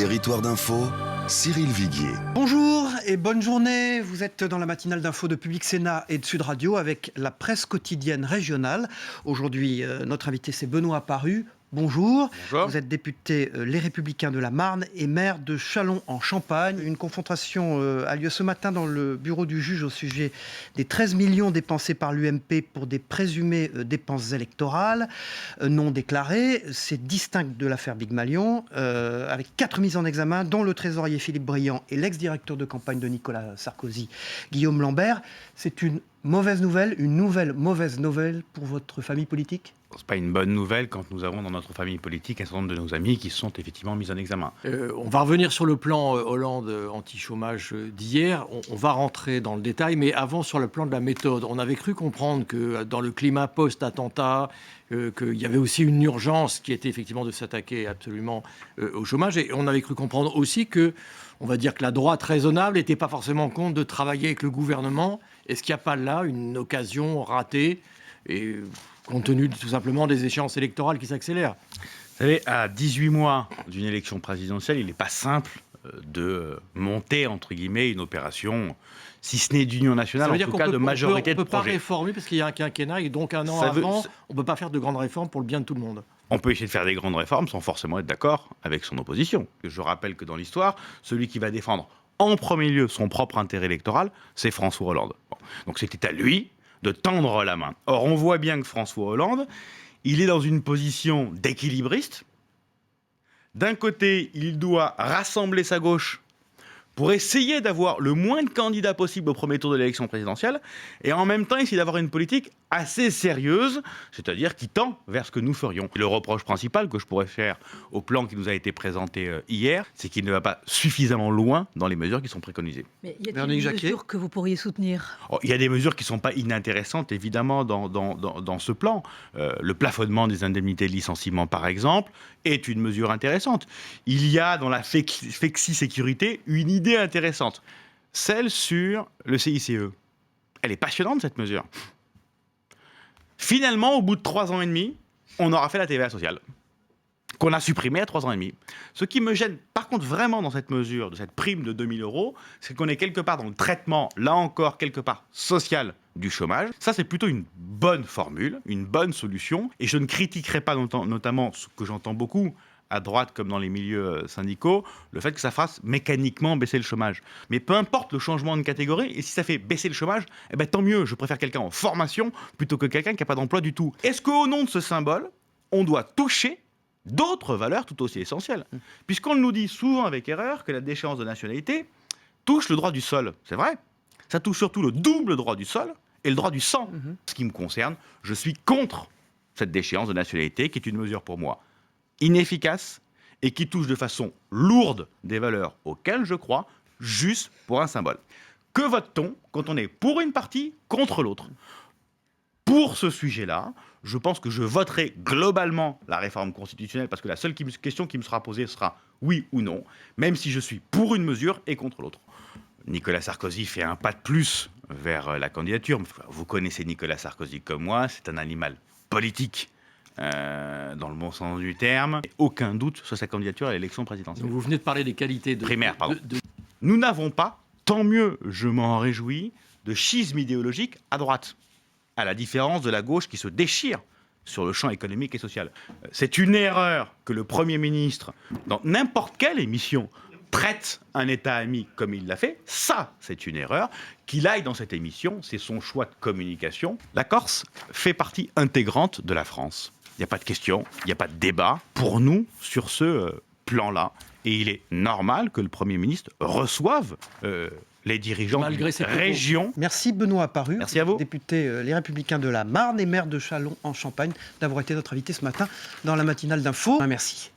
Territoire d'info, Cyril Viguier. Bonjour et bonne journée. Vous êtes dans la matinale d'info de Public Sénat et de Sud Radio avec la presse quotidienne régionale. Aujourd'hui, notre invité c'est Benoît Paru. Bonjour. Bonjour. Vous êtes député Les Républicains de la Marne et maire de Châlons-en-Champagne. Une confrontation a lieu ce matin dans le bureau du juge au sujet des 13 millions dépensés par l'UMP pour des présumées dépenses électorales non déclarées. C'est distinct de l'affaire Big Malion, avec 4 mises en examen, dont le trésorier Philippe Briand et l'ex-directeur de campagne de Nicolas Sarkozy, Guillaume Lambert. C'est une mauvaise nouvelle, une nouvelle mauvaise nouvelle pour votre famille politique ? C'est pas une bonne nouvelle quand nous avons dans notre famille politique un certain nombre de nos amis qui sont effectivement mis en examen. On va revenir sur le plan Hollande anti-chômage d'hier. On va rentrer dans le détail, mais avant sur le plan de la méthode. On avait cru comprendre que dans le climat post-attentat, qu'il y avait aussi une urgence qui était effectivement de s'attaquer absolument au chômage. Et on avait cru comprendre aussi que, on va dire que la droite raisonnable n'était pas forcément compte de travailler avec le gouvernement. Est-ce qu'il n'y a pas là une occasion ratée et compte tenu tout simplement des échéances électorales qui s'accélèrent? Vous savez, à 18 mois d'une élection présidentielle, il n'est pas simple de monter, entre guillemets, une opération, si ce n'est d'union nationale, en tout cas de majorité de projet. On ne peut pas réformer parce qu'il y a un quinquennat et donc un an avant, on ne peut pas faire de grandes réformes pour le bien de tout le monde. On peut essayer de faire des grandes réformes sans forcément être d'accord avec son opposition. Je rappelle que dans l'histoire, celui qui va défendre en premier lieu son propre intérêt électoral, c'est François Hollande. Bon. Donc c'était à lui de tendre la main. Or, on voit bien que François Hollande, il est dans une position d'équilibriste. D'un côté, il doit rassembler sa gauche pour essayer d'avoir le moins de candidats possible au premier tour de l'élection présidentielle, et en même temps essayer d'avoir une politique assez sérieuse, c'est-à-dire qui tend vers ce que nous ferions. Le reproche principal que je pourrais faire au plan qui nous a été présenté hier, c'est qu'il ne va pas suffisamment loin dans les mesures qui sont préconisées. Mais y a-t-il des mesures que vous pourriez soutenir ? Il y a des mesures qui ne sont pas inintéressantes, évidemment, dans ce plan. Le plafonnement des indemnités de licenciement, par exemple, est une mesure intéressante. Il y a dans la flexi-sécurité une idée intéressante, celle sur le CICE. Elle est passionnante, cette mesure. Finalement, au bout de 3 ans et demi, on aura fait la TVA sociale, qu'on a supprimée à 3 ans et demi. Ce qui me gêne, par contre, vraiment dans cette mesure, de cette prime de 2 000 €, c'est qu'on est quelque part dans le traitement, là encore, quelque part social du chômage. Ça, c'est plutôt une bonne formule, une bonne solution. Et je ne critiquerai pas notamment ce que j'entends beaucoup, à droite comme dans les milieux syndicaux, le fait que ça fasse mécaniquement baisser le chômage. Mais peu importe le changement de catégorie, et si ça fait baisser le chômage, eh ben, tant mieux, je préfère quelqu'un en formation plutôt que quelqu'un qui n'a pas d'emploi du tout. Est-ce qu'au nom de ce symbole, on doit toucher d'autres valeurs tout aussi essentielles ? Puisqu'on nous dit souvent avec erreur que la déchéance de nationalité touche le droit du sol. C'est vrai, ça touche surtout le double droit du sol et le droit du sang. Ce qui me concerne, je suis contre cette déchéance de nationalité qui est une mesure pour moi inefficace et qui touche de façon lourde des valeurs auxquelles je crois, juste pour un symbole. Que vote-t-on quand on est pour une partie, contre l'autre ? Pour ce sujet-là, je pense que je voterai globalement la réforme constitutionnelle parce que la seule question qui me sera posée sera oui ou non, même si je suis pour une mesure et contre l'autre. Nicolas Sarkozy fait un pas de plus vers la candidature. Vous connaissez Nicolas Sarkozy comme moi, c'est un animal politique. Dans le bon sens du terme, aucun doute sur sa candidature à l'élection présidentielle. Vous venez de parler des qualités primaires, pardon. Nous n'avons pas, tant mieux, je m'en réjouis, de schisme idéologique à droite, à la différence de la gauche qui se déchire sur le champ économique et social. C'est une erreur que le Premier ministre, dans n'importe quelle émission, traite un État ami comme il l'a fait. Ça, c'est une erreur. Qu'il aille dans cette émission, c'est son choix de communication. La Corse fait partie intégrante de la France. Il n'y a pas de question, il n'y a pas de débat pour nous sur ce plan-là. Et il est normal que le Premier ministre reçoive les dirigeants de région. Merci Benoît Paru. Merci à vous. Député Les Républicains de la Marne et maire de Châlons-en-Champagne, d'avoir été notre invité ce matin dans la matinale d'info. Merci.